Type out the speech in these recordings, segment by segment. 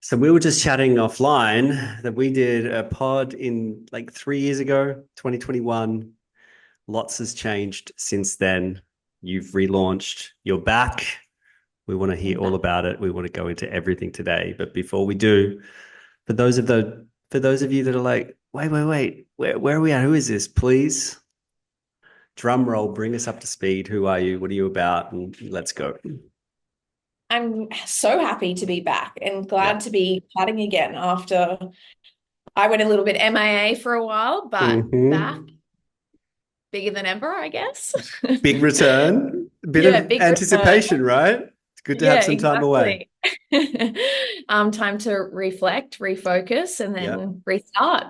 So we were just chatting offline that we did a pod in like 3 years ago, 2021. Lots has changed since then. You've relaunched. You're back. We want to hear all about it. We want to go into everything today. But before we do, for those of you that are like, wait, where are we at? Who is this? Please, drum roll, bring us up to speed. Who are you? What are you about? And let's go. I'm so happy to be back and Yeah. glad to be chatting again after I went a little bit MIA for a while, but back Hmm. bigger than ever, I guess. Big return, a bit Yeah, of big return. anticipation, right? It's good to have Yeah, some time away. exactly. Time to reflect, refocus, and Yeah. then restart.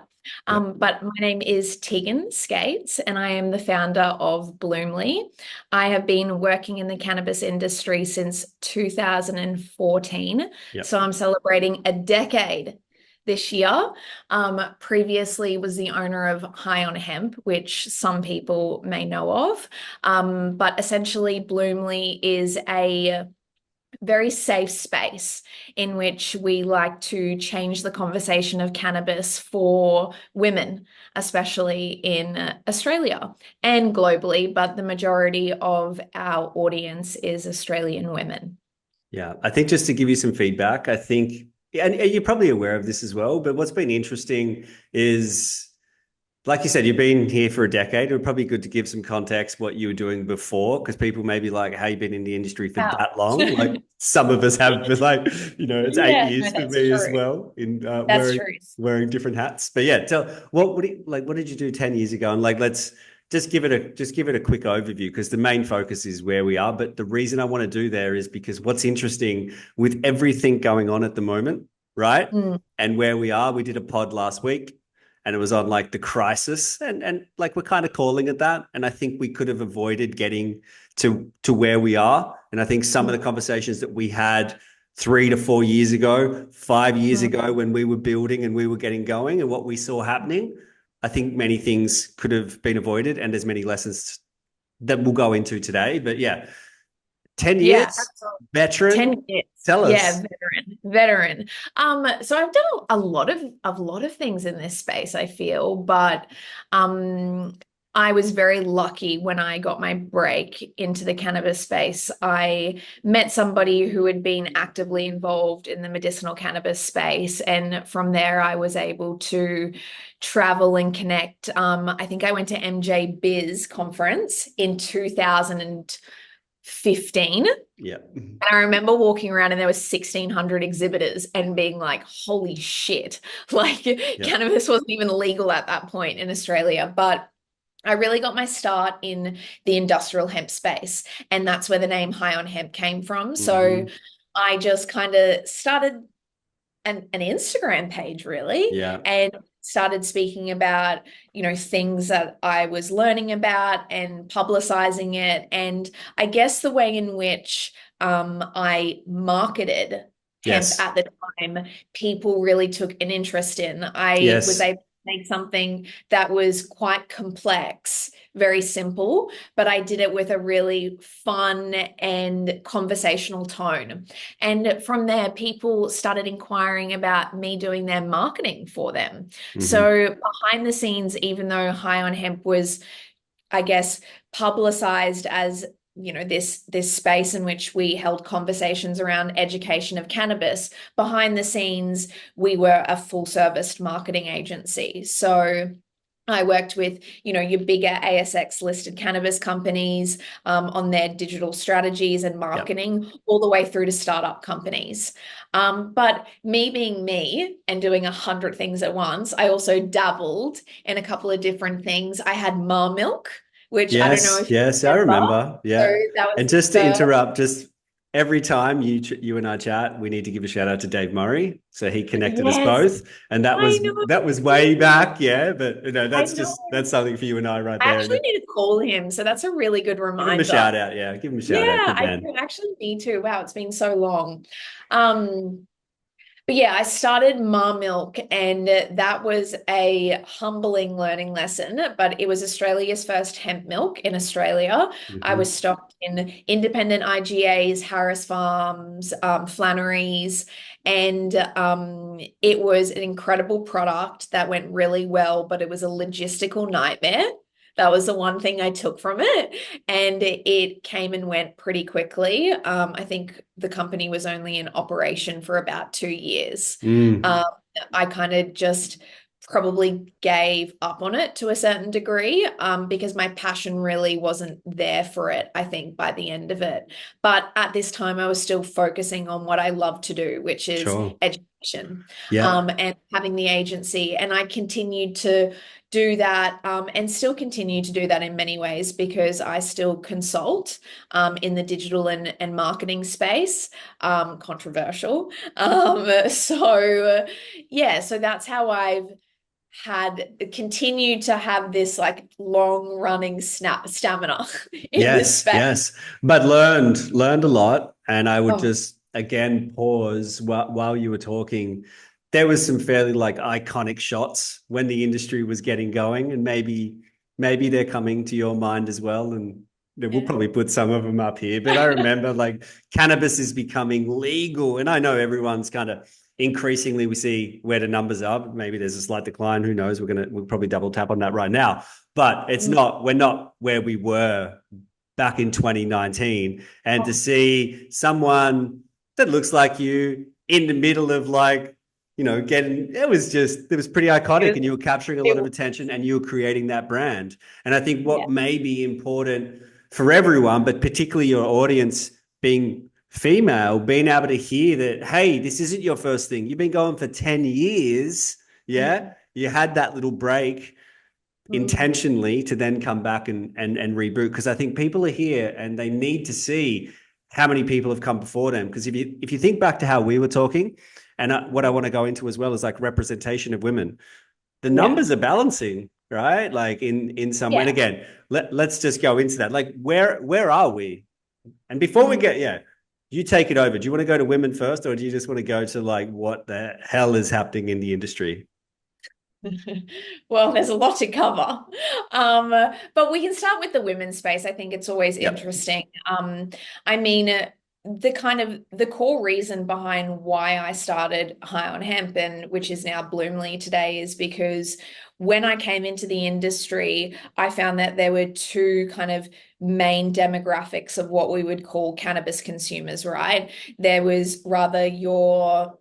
Yeah. But my name is Tegan Scates, and I am the founder of Bloomly. I have been working in the cannabis industry since 2014, Yeah. so I'm celebrating a decade this year. Previously was the owner of High on Hemp, which some people may know of. But essentially, Bloomly is a very safe space in which we like to change the conversation of cannabis for women, especially in Australia and globally, but the majority of our audience is Australian women. Yeah. I think just to give you some feedback, I think, and you're probably aware of this as well, but what's been interesting is, like you said, you've been here for a decade. It would probably be good to give some context what you were doing before, because people may be like, "How you been in the industry for Wow. that long?" Like some of us have, but like it's eight Yeah, no, years for that's me as true. well in That's wearing true. different hats. But yeah, tell what do you, like what did you do 10 years ago? And like let's just give it a quick overview because the main focus is where we are. But the reason I want to do there is because what's interesting with everything going on at the moment, right? Mm, And where we are, we did a pod last week and it was on like the crisis and like we're kind of calling it that, and I think we could have avoided getting to where we are, and I think some of the mm, conversations that we had 3 to 4 years ago, 5 years mm. ago, when we were building and we were getting going and what we saw happening, I think many things could have been avoided, and there's many lessons that we'll go into today. But yeah, 10 Yeah, years absolutely. veteran. 10 years. Tell Yeah, us. veteran. So I've done a lot of things in this space, I feel, but um I was very lucky when I got my break into the cannabis space. I met somebody who had been actively involved in the medicinal cannabis space, and from there I was able to travel and connect. I think I went to MJ Biz conference in 2015. Yeah. And I remember walking around and there were 1,600 exhibitors and being like, holy shit. Like Yeah. cannabis wasn't even legal at that point in Australia. But I really got my start in the industrial hemp space. And that's where the name High on Hemp came from. So Hmm. I just kind of started an Instagram page really Yeah. and started speaking about, things that I was learning about and publicizing it. And I guess the way in which I marketed hemp Yes. at the time, people really took an interest in. I was Yes. able to make something that was quite complex, very simple, but I did it with a really fun and conversational tone. And from there, people started inquiring about me doing their marketing for them. Hmm. So behind the scenes, even though High on Hemp was, I guess, publicized as this space in which we held conversations around education of cannabis, behind the scenes we were a full service marketing agency. So I worked with, your bigger ASX listed cannabis companies on their digital strategies and Yeah. marketing, all the way through to startup companies. But me being me and doing 100 things at once, I also dabbled in a couple of different things. I had Milk, which I don't know Yes, if you yes, I remember. remember. So Yeah. that was And the just to first. interrupt, just every time you and I chat, we need to give a shout out to Dave Murray. So he connected us Yes, both, and I know. that was way back, yeah. But I that's know. just that's something for you and I right I there. actually And need to call him. So that's a really good give him a reminder. shout out, yeah. Give him a Yeah, shout out. Good I man. do actually need to. Wow, it's been so long. Um, But yeah, I started Ma Milk, and that was a humbling learning lesson. But it was Australia's first hemp milk in Australia. I Hmm. was stocked in independent IGAs, Harris Farms, Flannery's, and it was an incredible product that went really well, but it was a logistical nightmare. That was the one thing I took from it. And it came and went pretty quickly. I think the company was only in operation for about 2 years. Mm. Um, I kind of just probably gave up on it to a certain degree, because my passion really wasn't there for it, I think, by the end of it. But at this time, I was still focusing on what I love to do, which is Sure. education, Yeah. and having the agency. And I continued to do that, and still continue to do that in many ways because I still consult in the digital and marketing space. Controversial. Yeah, so that's how I've had continued to have this like long running snap stamina in this Yes, space. yes. But learned a lot. And I would Oh, just again pause while you were talking. There was some fairly like iconic shots when the industry was getting going, and maybe they're coming to your mind as well. And we'll yeah. probably put some of them up here. But I remember like cannabis is becoming legal, and I know everyone's kind of increasingly we see where the numbers are. Maybe there's a slight decline. Who knows? We'll probably double tap on that right now. But Mm. we're not where we were back in 2019. And to Oh, see someone that looks like you in the middle of like, getting it was pretty iconic, and you were capturing a lot it of was, attention and you were creating that brand. And I think yeah. what may be important for everyone, but particularly your audience being female, being able to hear that, hey, this isn't your first thing. You've been going for 10 years. Yeah. Mm, You had that little break mm, intentionally to then come back and reboot, because I think people are here and they need to see how many people have come before them. Because if you think back to how we were talking, and what I want to go into as well is like representation of women, the yeah. numbers are balancing, right? Like in some way. And Yeah. again, let's just go into that. Like where are we? And before we Mm. get, yeah, you take it over. Do you want to go to women first, or do you just want to go to like what the hell is happening in the industry? Well, there's a lot to cover. But we can start with the women's space. I think it's always Yep. interesting. I mean, the kind of the core reason behind why I started High on Hemp, and which is now Bloomly today, is because when I came into the industry, I found that there were two kind of main demographics of what we would call cannabis consumers, right? There was rather your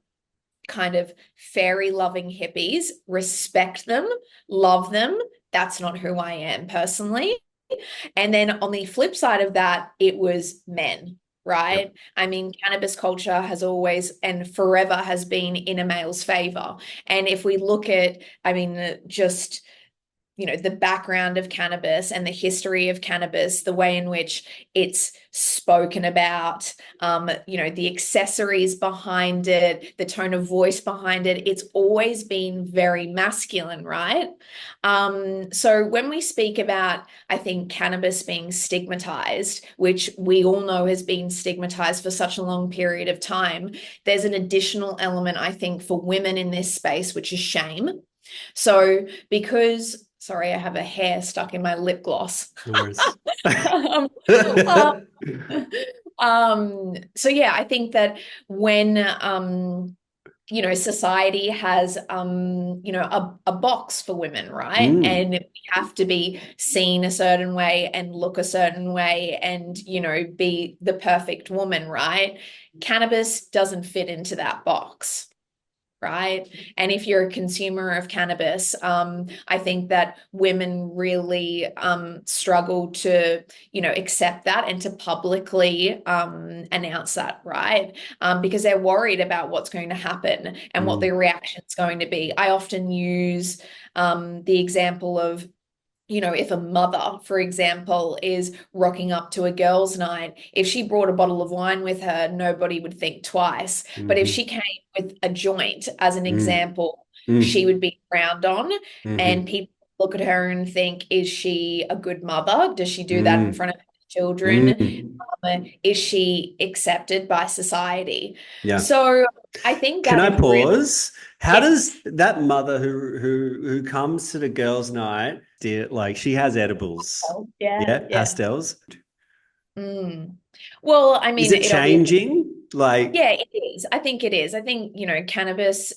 kind of fairy loving hippies, respect them, love them. That's not who I am personally. And then on the flip side of that, it was men, Yep. right? I mean, cannabis culture has always and forever has been in a male's favor. And if we look at, I mean, just the background of cannabis and the history of cannabis, the way in which it's spoken about, the accessories behind it, the tone of voice behind it, it's always been very masculine, right? So when we speak about, I think, cannabis being stigmatized, which we all know has been stigmatized for such a long period of time, there's an additional element, I think, for women in this space, which is shame. So, because, sorry, I have a hair stuck in my lip gloss. No worries. um, uh, so yeah, I think that when society has a box for women, right? Mm, And we have to be seen a certain way and look a certain way and be the perfect woman, right? Cannabis doesn't fit into that box, right? And if you're a consumer of cannabis, I think that women really struggle to, accept that and to publicly announce that, right? Because they're worried about what's going to happen and what mm, the reaction is going to be. I often use the example of if a mother, for example, is rocking up to a girls' night, if she brought a bottle of wine with her, nobody would think twice. But if mhm, she came with a joint, as an mm, example, she mm, would be frowned on, and mhm, people look at her and think, is she a good mother? Does she do that in mm, front of her children? Mm. Is she accepted by society? Yeah. So I think Can that I is really, pause? How does yes. that mother who comes to the girls' night, dear, like she has edibles, Oh, yeah, yeah, yeah. pastels. Mm. Well, I Is mean, it it obviously, changing? Like, yeah, it is. I think it is. I think, cannabis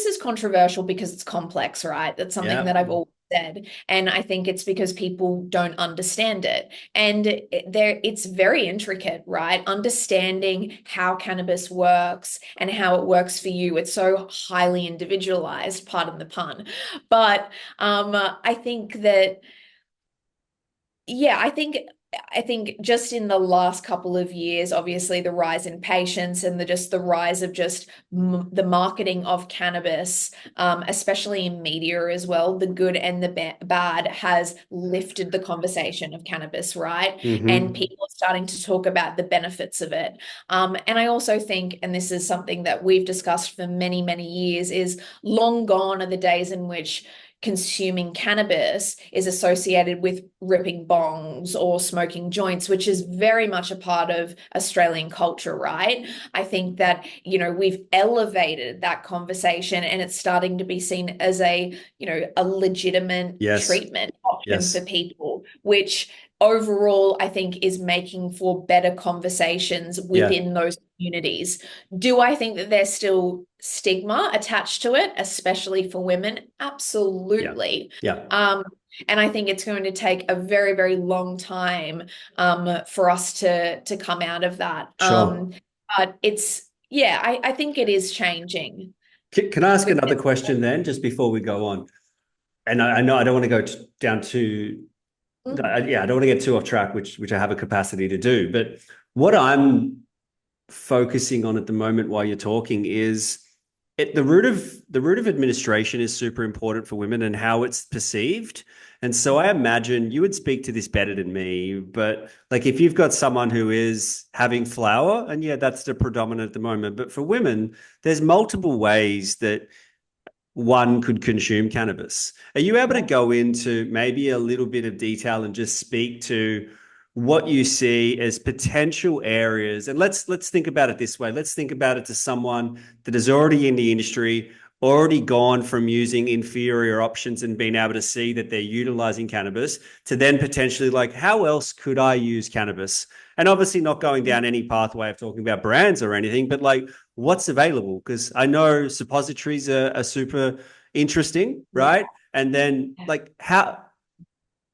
is controversial because it's complex, right? That's something yeah, that I've always said. And I think it's because people don't understand it. And it's very intricate, right? Understanding how cannabis works and how it works for you. It's so highly individualized, pardon the pun. But I think that yeah, I think just in the last couple of years, obviously the rise in patients and the rise of just the marketing of cannabis, especially in media as well, the good and the bad has lifted the conversation of cannabis, right? And mm-hmm. people are starting to talk about the benefits of it. And I also think, and this is something that we've discussed for many, many years, is long gone are the days in which consuming cannabis is associated with ripping bongs or smoking joints, which is very much a part of Australian culture, right? I think that, we've elevated that conversation and it's starting to be seen as a legitimate Yes, treatment option for yes, people, which overall I think is making for better conversations yeah, within those communities. Do I think that there's still stigma attached to it, especially for women? yeah, Absolutely. yeah, Um, and I think it's going to take a very, very long time for us to come out of that. sure. But yeah, I think it is changing Can I ask with another this. question then, just before we go on? And I know I don't want to go down too, Mhm. yeah, I don't want to get too off track, which I have a capacity to do. But what I'm focusing on at the moment while you're talking is the root of administration is super important for women and how it's perceived. And so I imagine you would speak to this better than me, but like if you've got someone who is having flower, and yeah, that's the predominant at the moment, but for women, there's multiple ways that one could consume cannabis. Are you able to Yeah, go into maybe a little bit of detail and just speak to what you see as potential areas? And let's think about it this way. Let's think about it to someone that is already in the industry, already gone from using inferior options and being able to see that they're utilizing cannabis to then potentially like, how else could I use cannabis? And obviously not going down any pathway of talking about brands or anything, but like what's available, because I know suppositories are super interesting, right? And then yeah, like how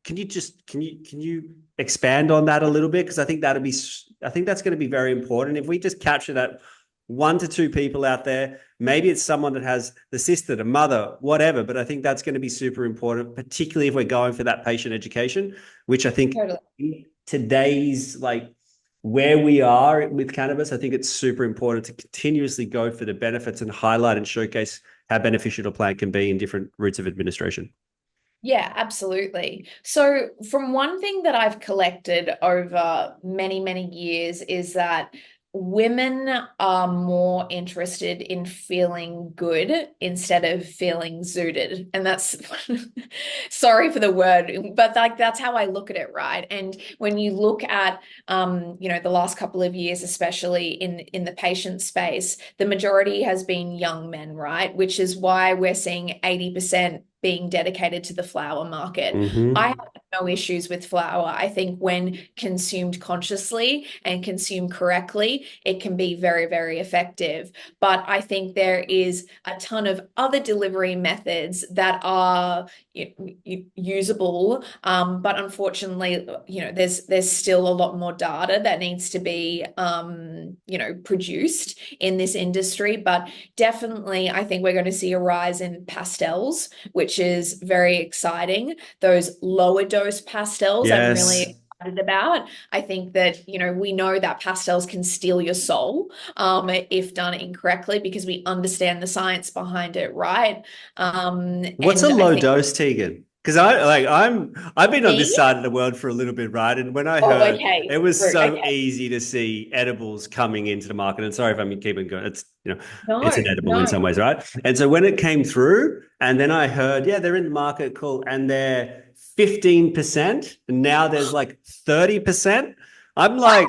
can you expand on that a little bit, because I think that's going to be very important if we just capture that one to two people out there. Maybe it's someone that has the sister, the mother, whatever, but I think that's going to be super important, particularly if we're going for that patient education, which I think totally. in today's like where we are with cannabis, I think it's super important to continuously go for the benefits and highlight and showcase how beneficial a plant can be in different routes of administration. Yeah, absolutely. So, from one thing that I've collected over many, many years is that women are more interested in feeling good instead of feeling zooted. And that's sorry for the word, but like that's how I look at it, right? And when you look at the last couple of years, especially in the patient space, the majority has been young men, right? Which is why we're seeing 80% being dedicated to the flower market. I have Mm-hmm. no issues with flower. I think when consumed consciously and consumed correctly, it can be very, very effective. But I think there is a ton of other delivery methods that are usable. But unfortunately, there's still a lot more data that needs to be produced in this industry. But definitely, I think we're going to see a rise in pastels, which is very exciting. Those lower dose pastels, I'm Yes. really excited about. I think that, we know that pastels can steal your soul if done incorrectly because we understand the science behind it, right? What's a And I low think dose, Tegan? Because I've been on this me, side of the world for a little bit, right? And when I oh, heard okay, it was true. so Okay. easy to see edibles coming into the market, and sorry if I'm keeping going, it's an No, edible in no. some ways, right? And so when it came through, and then I heard, yeah, they're in the market, cool, and they're 15%, and now there's like 30%. I'm like,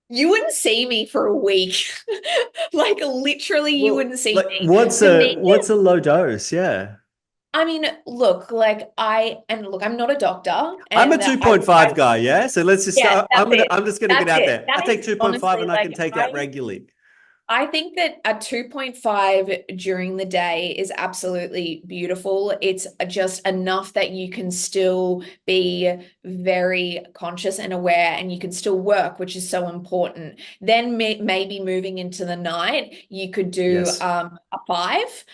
You wouldn't see me for a week. Like literally you well, wouldn't see like me. what's For me, a low dose? Yeah. I mean, look, I'm not a doctor I'm a and I 2.5 guy, yeah. So let's just yeah, that's it. I'm just gonna get That's out it. there. I That take is 2.5 honestly and I can take that regularly. I think that a 2.5 during the day is absolutely beautiful. It's just enough that you can still be very conscious and aware and you can still work, which is so important. Then maybe moving into the night, you could do Yes. a 5,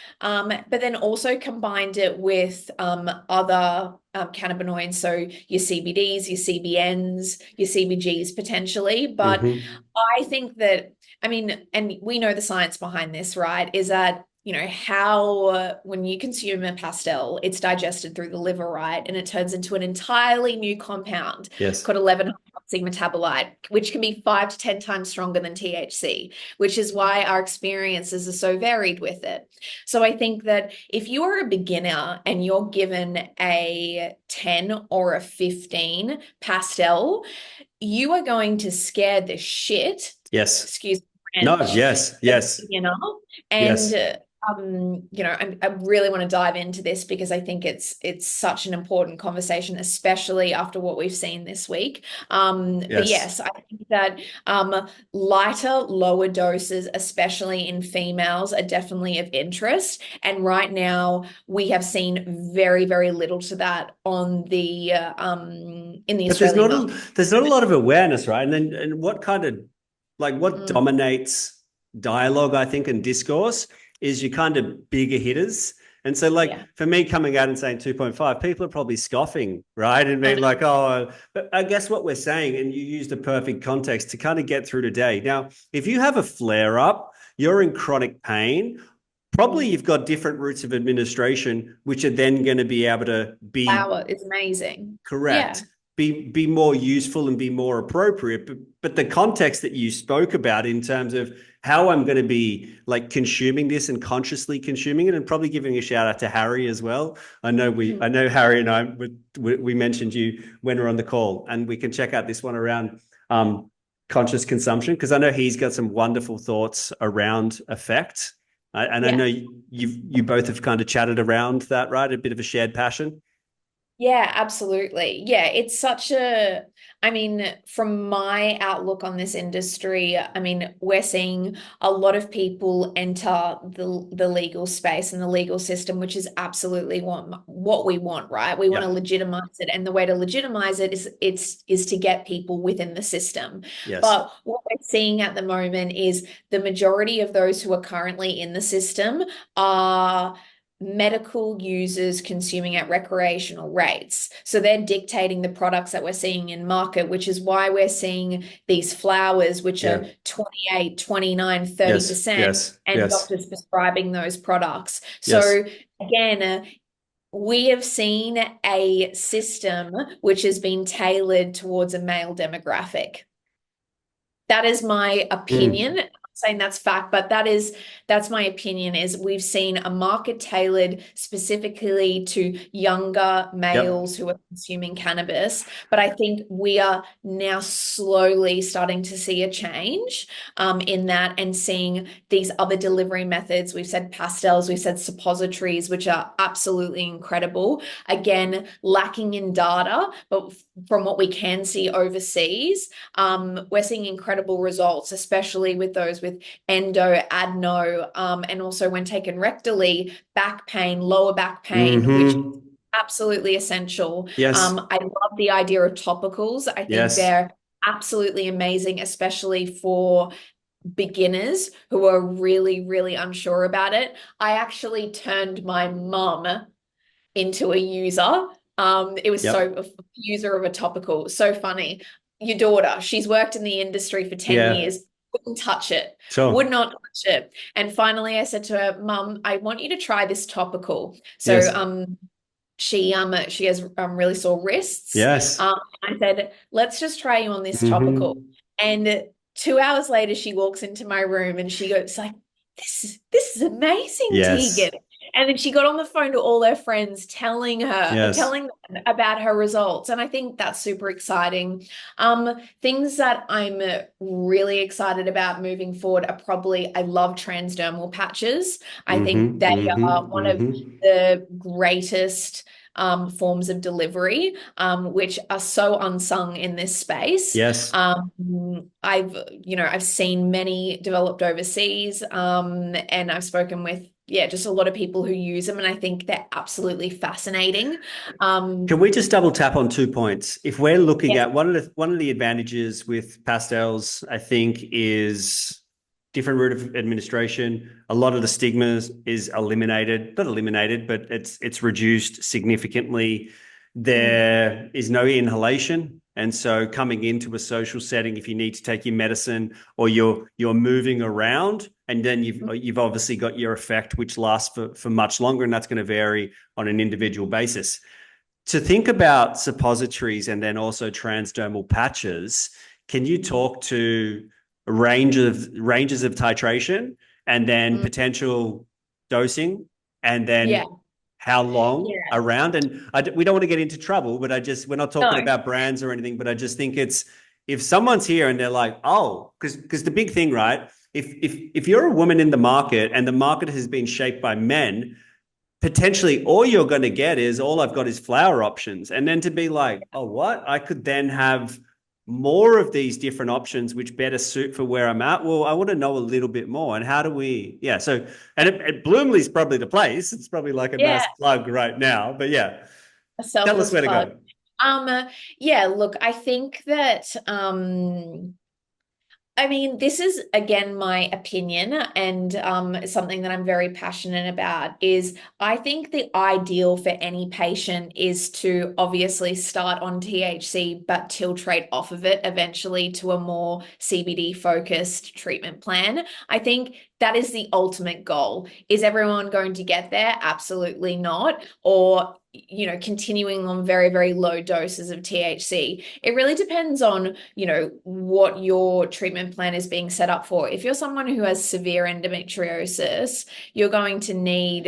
but then also combined it with other cannabinoids, so your CBDs, your CBNs, your CBGs potentially. But Mm-hmm. I think that I mean, and we know the science behind this, right? Is that, how when you consume a pastel, it's digested through the liver, right? And it turns into an entirely new compound Yes. called 11-hydroxy metabolite, which can be 5 to 10 times stronger than THC, which is why our experiences are so varied with it. So I think that if you are a beginner and you're given a 10 or a 15 pastel, you are going to scare the shit, Yes. excuse the No, French, yes, a yes, beginner. And yes, I really want to dive into this because I think it's such an important conversation, especially after what we've seen this week. But yes. yes, I think that lighter, lower doses, especially in females, are definitely of interest. And right now, we have seen very, very little to that on the in the But Australian market. there's not a lot of awareness, right? And what kind of like what Mm, dominates dialogue, I think, and discourse is your kind of bigger hitters. And so, like yeah, for me, coming out and saying 2.5, people are probably scoffing, right? And I being know. like, oh, but I guess what we're saying, and you used the perfect context to kind of get through today. Now, if you have a flare up, you're in chronic pain, probably Mm. you've got different routes of administration, which are then going to be able to be Flower is amazing. correct, Yeah. be more useful and be more appropriate. But the context that you spoke about in terms of how I'm going to be like consuming this and consciously consuming it, and probably giving a shout out to Harry as well. Mm. I know Harry and I we mentioned you when we're on the call, and we can check out this one around conscious consumption because I know he's got some wonderful thoughts around effect. And I Yeah. know you both have kind of chatted around that, right? A bit of a shared passion. Yeah, absolutely. Yeah, it's such a, I mean, from my outlook on this industry, I mean, we're seeing a lot of people enter the legal space and the legal system, which is absolutely what we want, right? We want to Yeah. legitimize it, and the way to legitimize it is to get people within the system. Yes. But what we're seeing at the moment is the majority of those who are currently in the system are medical users consuming at recreational rates. So they're dictating the products that we're seeing in market, which is why we're seeing these flowers, which are Yeah. 28, 29, thirty Yes. percent Yes. and Yes. doctors prescribing those products. Yes. So again, we have seen a system which has been tailored towards a male demographic. That is my opinion. Mm. I'm not saying that's fact, but that's my opinion is we've seen a market tailored specifically to younger Yep. males who are consuming cannabis. But I think we are now slowly starting to see a change in that and seeing these other delivery methods. We've said pastels, we've said suppositories, which are absolutely incredible. Again, lacking in data, but from what we can see overseas, we're seeing incredible results, especially with those with endo, adeno, and also when taken rectally, back pain, lower back pain, which is Mm-hmm. absolutely essential. Yes. I love the idea of topicals. I think Yes. they're absolutely amazing, especially for beginners who are really, really unsure about it. I actually turned my mum into a user. It was so Yep. a user of a topical. So funny. Your daughter, she's worked in the industry for 10 Yeah. years, wouldn't touch it, would Sure. not touch it. And finally I said to her, Mum, I want you to try this topical. So Yes. she has really sore wrists. Yes. I said, let's just try you on this topical. Mm-hmm. And 2 hours later, she walks into my room and she goes like, this is amazing, Yes. Tegan. And then she got on the phone to all her friends, Yes. telling them about her results. And I think that's super exciting. Things that I'm really excited about moving forward are probably, I love transdermal patches. I think Mm-hmm. they are Mm-hmm. one of Mm-hmm. the greatest forms of delivery, which are so unsung in this space. Yes. I've seen many developed overseas, and I've spoken with, yeah, just a lot of people who use them, and I think they're absolutely fascinating. Can we just double tap on 2 points? If we're looking Yeah. at one of the advantages with pastels, I think, is different route of administration. A lot of the stigma is eliminated, not eliminated, but it's reduced significantly. Mm, There is no inhalation. And so coming into a social setting, if you need to take your medicine or you're moving around, and then you've obviously got your effect, which lasts for much longer, and that's going to vary on an individual basis. To think about suppositories and then also transdermal patches, can you talk to ranges of titration and then mm. potential dosing and Yeah. then how long Yeah. around? And we don't want to get into trouble, but we're not talking No. about brands or anything, but I just think it's, if someone's here and they're like, oh, because the big thing, right? If you're a woman in the market and the market has been shaped by men, potentially all you're going to get is, all I've got is flower options. And then to be like, oh, what? I could then have more of these different options which better suit for where I'm at. Well, I want to know a little bit more. And how do we, yeah. So, and Bloomley's probably the place. It's probably like a Yeah. nice plug right now. But yeah, A tell us selfless where to plug. go. Yeah, look, I think that I mean, this is again my opinion, and something that I'm very passionate about is I think the ideal for any patient is to obviously start on THC, but titrate off of it eventually to a more CBD focused treatment plan. I think that is the ultimate goal. Is everyone going to get there? Absolutely not. Or continuing on very, very low doses of THC. It really depends on, what your treatment plan is being set up for. If you're someone who has severe endometriosis, you're going to need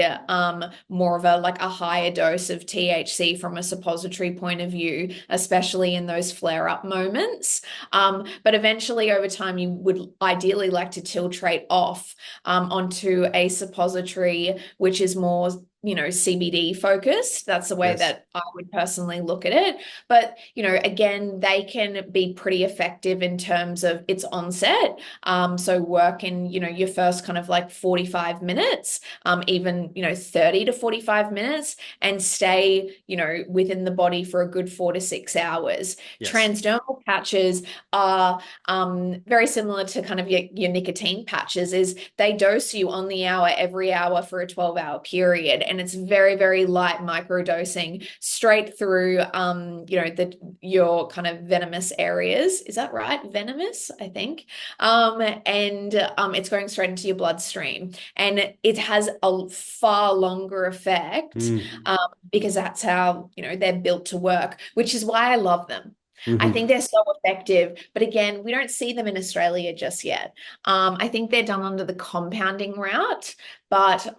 more of a higher dose of THC from a suppository point of view, especially in those flare-up moments. But eventually, over time, you would ideally like to titrate off onto a suppository, which is more CBD focused. That's the way Yes. that I would personally look at it. But, again, they can be pretty effective in terms of its onset. So work in, your first kind of like 45 minutes, even, 30 to 45 minutes, and stay, within the body for a good 4 to 6 hours. Yes. Transdermal patches are very similar to kind of your nicotine patches, is they dose you on the hour every hour for a 12-hour period, and it's very, very light microdosing straight through your kind of venomous areas. Is that right? Venomous, I think. And it's going straight into your bloodstream, and it has a far longer effect, Mm. because that's how they're built to work, which is why I love them. I think Mm-hmm. they're so effective, but again, we don't see them in Australia just yet. I think they're done under the compounding route, but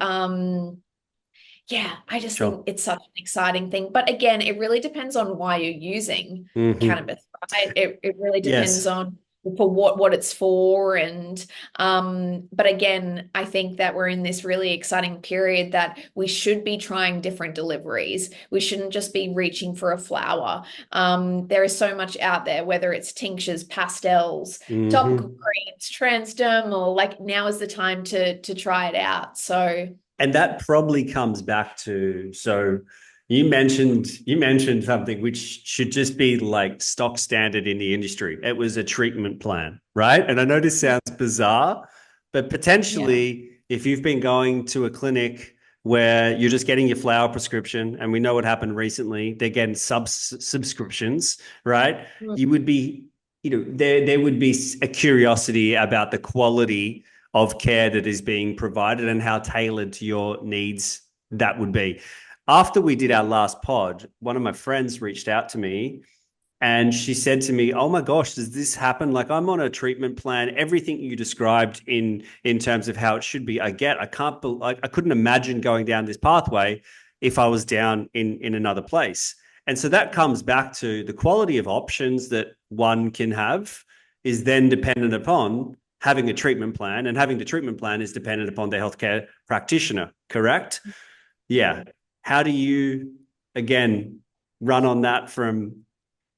yeah, I just think Sure. it's such an exciting thing. But again, it really depends on why you're using Mm-hmm. cannabis, right? It really depends Yes. on for what it's for. And but again, I think that we're in this really exciting period that we should be trying different deliveries. We shouldn't just be reaching for a flower. There is so much out there, whether it's tinctures, pastels, topical Mm-hmm. creams, transdermal. Like now is the time to try it out. So And that probably comes back to, so you mentioned something which should just be like stock standard in the industry. It was a treatment plan, right? And I know this sounds bizarre, but yeah. potentially if you've been going to a clinic where you're just getting your flower prescription, and we know what happened recently, they're getting subscriptions, right? You would be, there would be a curiosity about the quality of care that is being provided and how tailored to your needs that would be. After we did our last pod, one of my friends reached out to me And she said to me, "Oh my gosh, does this happen? Like I'm on a treatment plan. Everything you described in terms of how it should be, I get. I can't. I couldn't imagine going down this pathway if I was down in another place." And so that comes back to the quality of options that one can have is then dependent upon having a treatment plan, and having the treatment plan is dependent upon the healthcare practitioner. Correct? Yeah. How do you again run on that from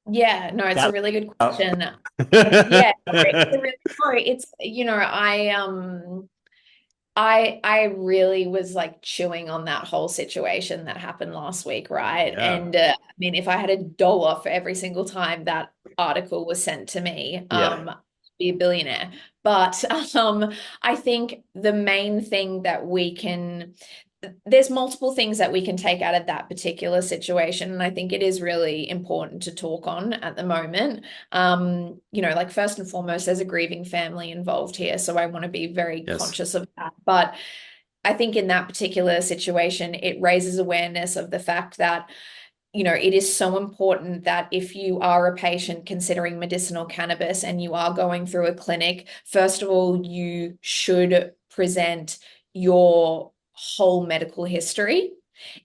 Yeah, no, it's a that really good up? question. Yeah, sorry, it's I really was like chewing on that whole situation that happened last week, right? Yeah. And I mean, if I had $1 for every single time that article was sent to me, Yeah. I'd be a billionaire. But I think the main thing that we can there's multiple things that we can take out of that particular situation. And I think it is really important to talk on at the moment. Like first and foremost, there's a grieving family involved here. So I want to be very Yes. conscious of that. But I think in that particular situation, it raises awareness of the fact that it is so important that if you are a patient considering medicinal cannabis and you are going through a clinic, first of all, you should present your whole medical history.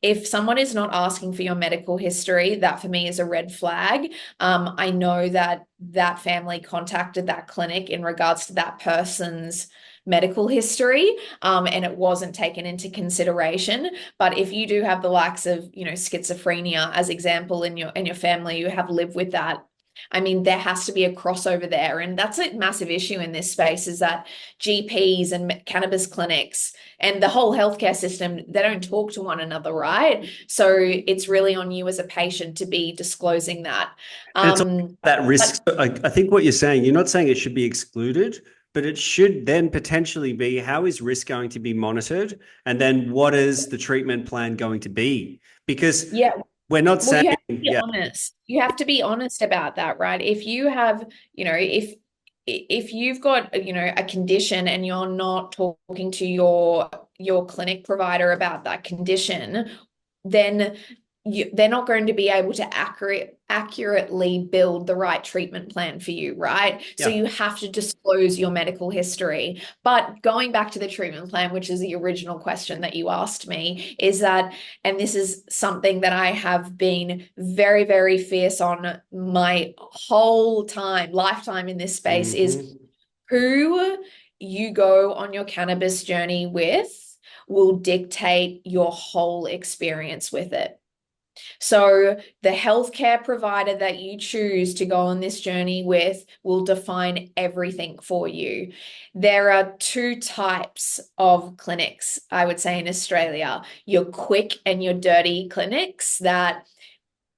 If someone is not asking for your medical history, that for me is a red flag. I know that that family contacted that clinic in regards to that person's medical history, and it wasn't taken into consideration. But if you do have the likes of, schizophrenia as example in your family, you have lived with that. I mean, there has to be a crossover there. And that's a massive issue in this space is that GPs and cannabis clinics and the whole healthcare system, they don't talk to one another, right? So it's really on you as a patient to be disclosing that. And it's Um, that but risk. I think what you're saying, you're not saying it should be excluded, but it should then potentially be how is risk going to be monitored? And then what is the treatment plan going to be? Because yeah, we're not well, saying, you have to be yeah, honest. You have to be honest about that, right? If you have, if you've got, a condition and you're not talking to your clinic provider about that condition, then they're not going to be able to accurately build the right treatment plan for you, right? So yeah, you have to disclose your medical history. But going back to the treatment plan, which is the original question that you asked me, is that, and this is something that I have been very, very fierce on my whole lifetime in this space, is mm-hmm. who you go on your cannabis journey with will dictate your whole experience with it. So, the healthcare provider that you choose to go on this journey with will define everything for you. There are two types of clinics, I would say, in Australia: your quick and your dirty clinics that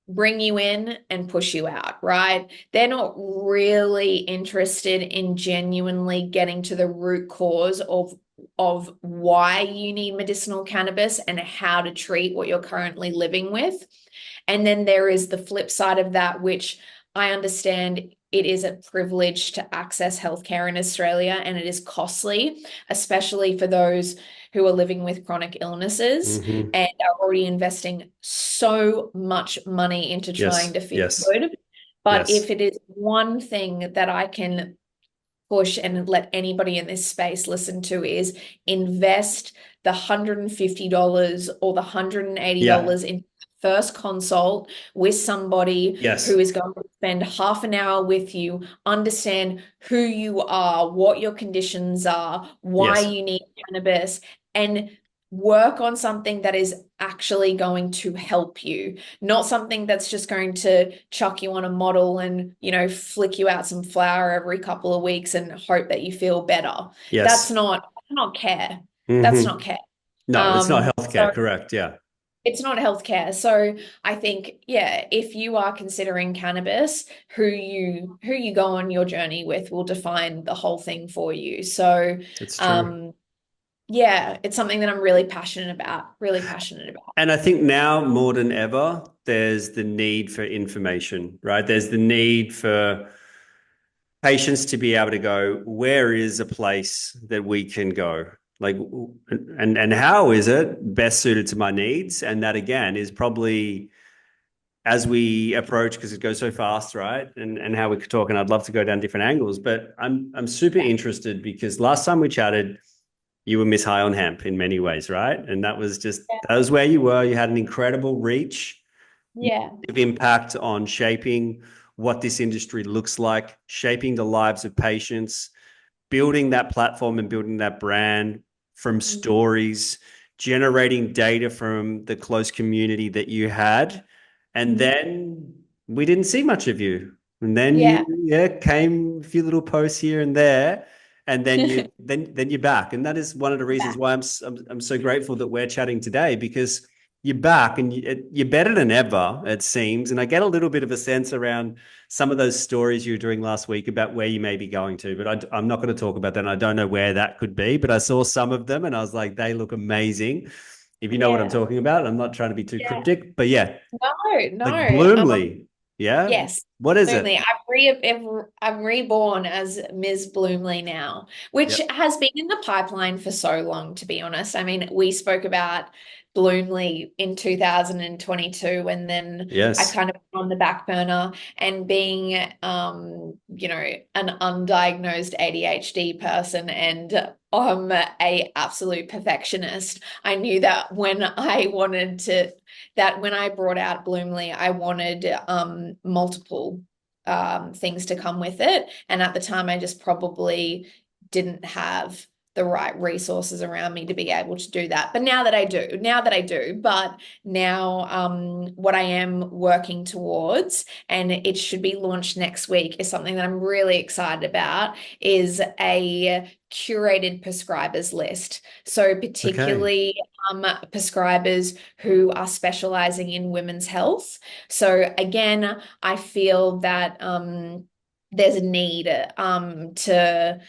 bring you in and push you out, right? They're not really interested in genuinely getting to the root cause of why you need medicinal cannabis and how to treat what you're currently living with. And then there is the flip side of that, which I understand it is a privilege to access healthcare in Australia and it is costly, especially for those who are living with chronic illnesses Mm-hmm. and are already investing so much money into trying Yes, to feel yes, good. But yes, if it is one thing that I can push and let anybody in this space listen to is invest the $150 or the yeah, $180 in first consult with somebody who yes, is going to spend half an hour with you, understand who you are, what your conditions are, why yes, you need cannabis, and work on something that is actually going to help you, not something that's just going to chuck you on a model and, flick you out some flour every couple of weeks and hope that you feel better. yes. That's not care. That's Mm-hmm. not care. No, it's not So healthcare, correct. Yeah, it's not healthcare. So I think, yeah, if you are considering cannabis, who you go on your journey with will define the whole thing for you. So it's true. um yeah, it's something that I'm really passionate about, really passionate about. And I think now more than ever, there's the need for information, right? There's the need for patients to be able to go, where is a place that we can go? Like, and how is it best suited to my needs? And that again is probably as we approach, because it goes so fast, right? And how we could talk, and I'd love to go down different angles, but I'm super interested because last time we chatted, you were Miss High on Hemp in many ways, right? And that was where you were. You had an incredible reach, Yeah. impact on shaping what this industry looks like, shaping the lives of patients, building that platform and building that brand from Mm. stories, generating data from the close community that you had. And Mhm. then we didn't see much of you. And then Yeah. yeah, came a few little posts here and there. And then you're back. And that is one of the reasons why I'm so grateful that we're chatting today, because you're back and you're better than ever, it seems. And I get a little bit of a sense around some of those stories you were doing last week about where you may be going to, but I'm not going to talk about that. And I don't know where that could be, but I saw some of them and I was like, they look amazing. If you know what I'm Yeah. talking about, I'm not trying to be too Yeah. cryptic, but yeah, No, like no. Bloomley. Yeah. Yes, What is Bloomley. it? I'm reborn as Ms. Bloomley now, which Yep. has been in the pipeline for so long, to be honest. I mean, we spoke about Bloomley in 2022, and then I Yes. kind of put on the back burner. And being, an undiagnosed ADHD person and a absolute perfectionist, I knew that when I brought out Bloomley, I wanted multiple things to come with it. And at the time, I just probably didn't have the right resources around me to be able to do that. But now that I do, but now what I am working towards, and it should be launched next week, is something that I'm really excited about, is a curated prescribers list. So Okay. particularly prescribers who are specializing in women's health. So again, I feel that there's a need to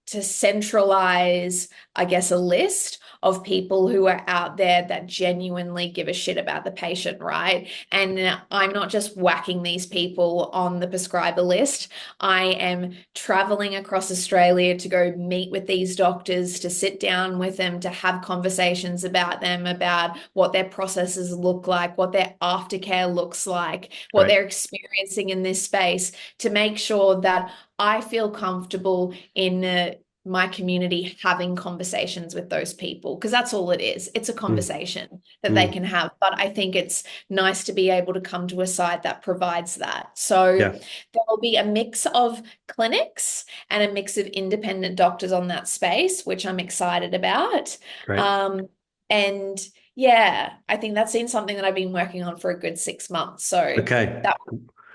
to centralize, I guess, a list of people who are out there that genuinely give a shit about the patient, right? And I'm not just whacking these people on the prescriber list. I am traveling across Australia to go meet with these doctors, to sit down with them, to have conversations about them, about what their processes look like, what their aftercare looks like, what Great. they're experiencing in this space, to make sure that I feel comfortable in my community having conversations with those people, because that's all it is. It's a Mm, conversation that they mm. can have. But I think it's nice to be able to come to a site that provides that. So Yeah. there'll be a mix of clinics and a mix of independent doctors on that space, which I'm excited about. Great. Um, and yeah, I think that's been something that I've been working on for a good 6 months. So Okay. that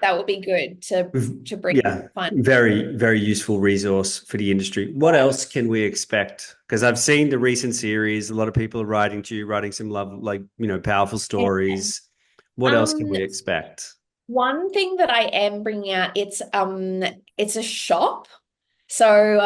that would be good to bring Yeah, find. very, very useful resource for the industry. What else can we expect? Because I've seen the recent series. A lot of people are writing to you, writing some love, like, powerful Yeah. stories. What else can Um, we expect? One thing that I am bringing out, it's a shop. So,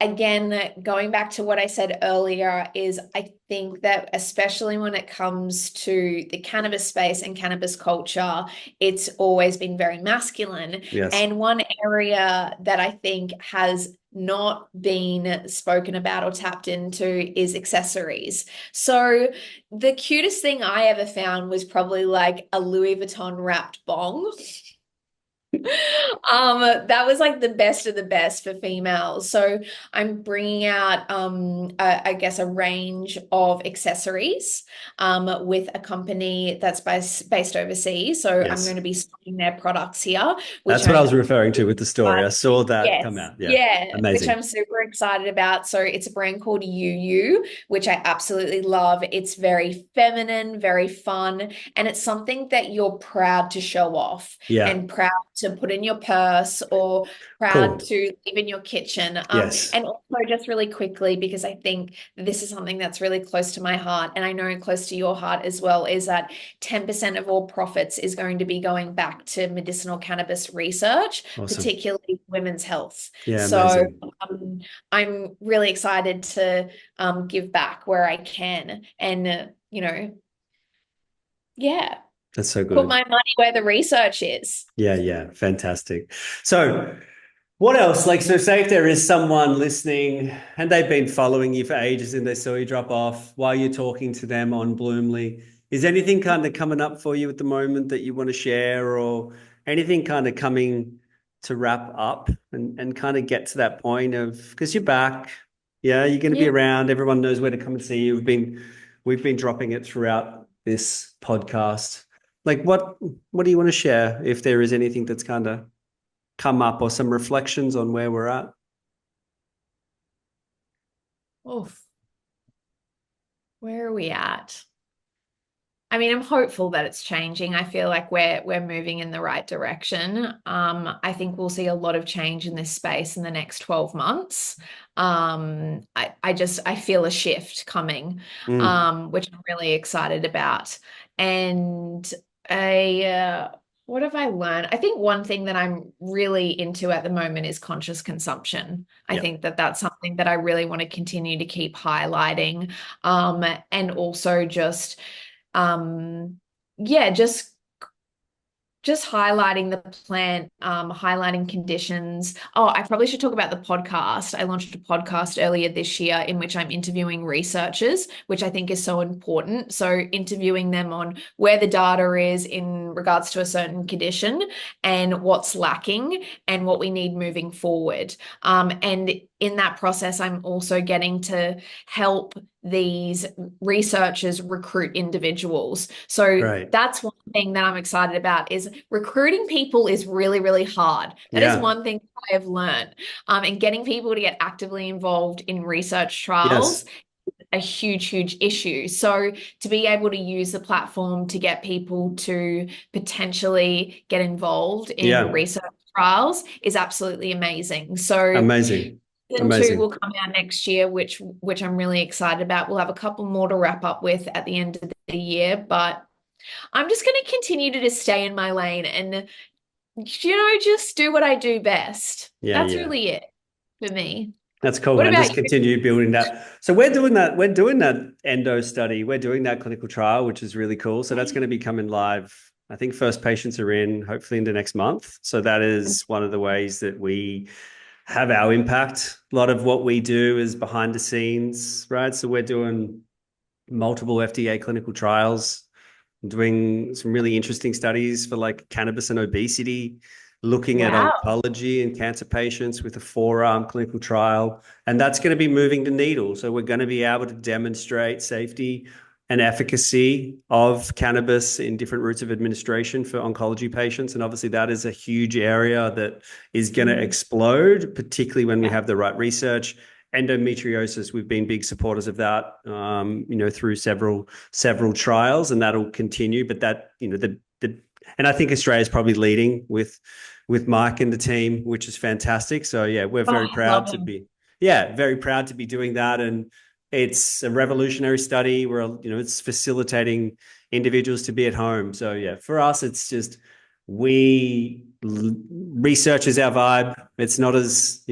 again, going back to what I said earlier, is I think that especially when it comes to the cannabis space and cannabis culture, it's always been very masculine. Yes. And one area that I think has not been spoken about or tapped into is accessories. So, the cutest thing I ever found was probably like a Louis Vuitton wrapped bong. That was like the best of the best for females. So I'm bringing out, I guess, a range of accessories, with a company that's based overseas. So I'm going Yes. to be selling their products here, which That's what I I'm was referring to with the story. I saw that come Yes, out. Yeah. yeah, which Amazing. I'm super excited about. So it's a brand called UU, which I absolutely love. It's very feminine, very fun, and it's something that you're proud to show off Yeah. and proud to put in your purse or proud Cool. to leave in your kitchen. Yes. And also just really quickly, because I think this is something that's really close to my heart, and I know close to your heart as well, is that 10% of all profits is going to be going back to medicinal cannabis research, Awesome. particularly women's health. Yeah. So Amazing. I'm really excited to give back where I can, and yeah, That's so put good. my money where the research is. Yeah. Yeah. Fantastic. So, what else? Like, so say if there is someone listening and they've been following you for ages and they saw you drop off while you're talking to them on Bloomly, Is anything kind of coming up for you at the moment that you want to share, or anything kind of coming to wrap up and kind of get to that point of, because you're back, yeah, you're going to be Yeah. around. Everyone knows where to come and see you. We've been dropping it throughout this podcast. Like what do you want to share if there is anything that's kind of come up or some reflections on where we're at? Oof, where are we at? I mean, I'm hopeful that it's changing. I feel like we're moving in the right direction. I think we'll see a lot of change in this space in the next 12 months. I feel a shift coming, Mm, which I'm really excited about. And I what have I learned? I think one thing that I'm really into at the moment is conscious consumption. I yeah, think that that's something that I really want to continue to keep highlighting. And also um yeah just highlighting the plant, highlighting conditions. Oh, I probably should talk about the podcast. I launched a podcast earlier this year in which I'm interviewing researchers, which I think is so important. So, interviewing them on where the data is in regards to a certain condition and what's lacking and what we need moving forward. And in that process, I'm also getting to help these researchers recruit individuals. So right. that's one thing that I'm excited about is recruiting people is really, really hard. That is Yeah. one thing I have learned. And getting people to get actively involved in research trials, Yes. a huge, huge issue. So to be able to use the platform to get people to potentially get involved in Yeah. research trials is absolutely amazing. So Amazing. season two will Amazing. come out next year, which I'm really excited about. We'll have a couple more to wrap up with at the end of the year, but I'm just going to continue to just stay in my lane and just do what I do best. Yeah, That's yeah. really it for me. That's cool, What man. about Just you? continue building that. So we're doing that. We're doing that endo study. We're doing that clinical trial, which is really cool. So that's going to be coming live. I think first patients are in hopefully in the next month. So that is one of the ways that we have our impact. A lot of what we do is behind the scenes, right? So we're doing multiple FDA clinical trials, doing some really interesting studies for like cannabis and obesity, looking at Wow. oncology and cancer patients with a 4-arm clinical trial. And that's going to be moving the needle. So we're going to be able to demonstrate safety and efficacy of cannabis in different routes of administration for oncology patients. And obviously, that is a huge area that is going to Mm. explode, particularly when we Yeah. have the right research. Endometriosis, we've been big supporters of that, through several trials, and that'll continue. But that, and I think Australia is probably leading with Mike and the team, which is fantastic. So yeah, we're Oh, very proud love to him. be, very proud to be doing that. And it's a revolutionary study where, it's facilitating individuals to be at home. So yeah, for us, it's just we research is our vibe. It's not as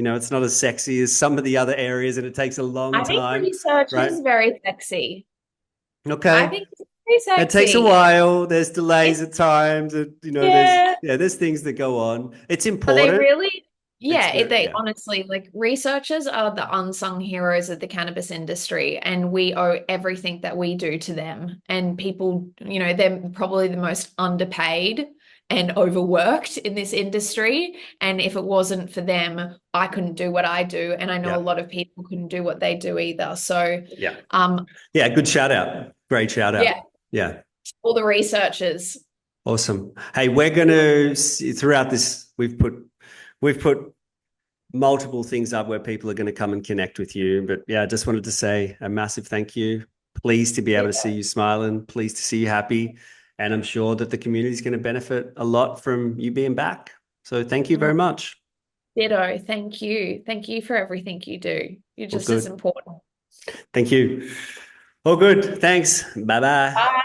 sexy as some of the other areas, and it takes a long I think time, research right? is very sexy. I Okay. think it's very It takes a sexy. while. There's delays It's at times. There's yeah. there's things that go on. It's But they important. really, It's yeah, very, they yeah, honestly, like researchers are the unsung heroes of the cannabis industry, and we owe everything that we do to them. And people, they're probably the most underpaid and overworked in this industry. And if it wasn't for them, I couldn't do what I do. And I know a yeah, lot of people couldn't do what they do either. So, yeah, um, yeah. Good shout out. Great shout yeah, out. Yeah. all the researchers. Awesome. Hey, we're going to throughout this, we've put multiple things up where people are going to come and connect with you. But yeah, I just wanted to say a massive thank you. Pleased to be able to see you smiling, pleased to see you happy. And I'm sure that the community is going to benefit a lot from you being back. So thank you very much. Ditto. Thank you. Thank you for everything you do. You're All just as good. important. Thank you. All good. Thanks. Bye bye.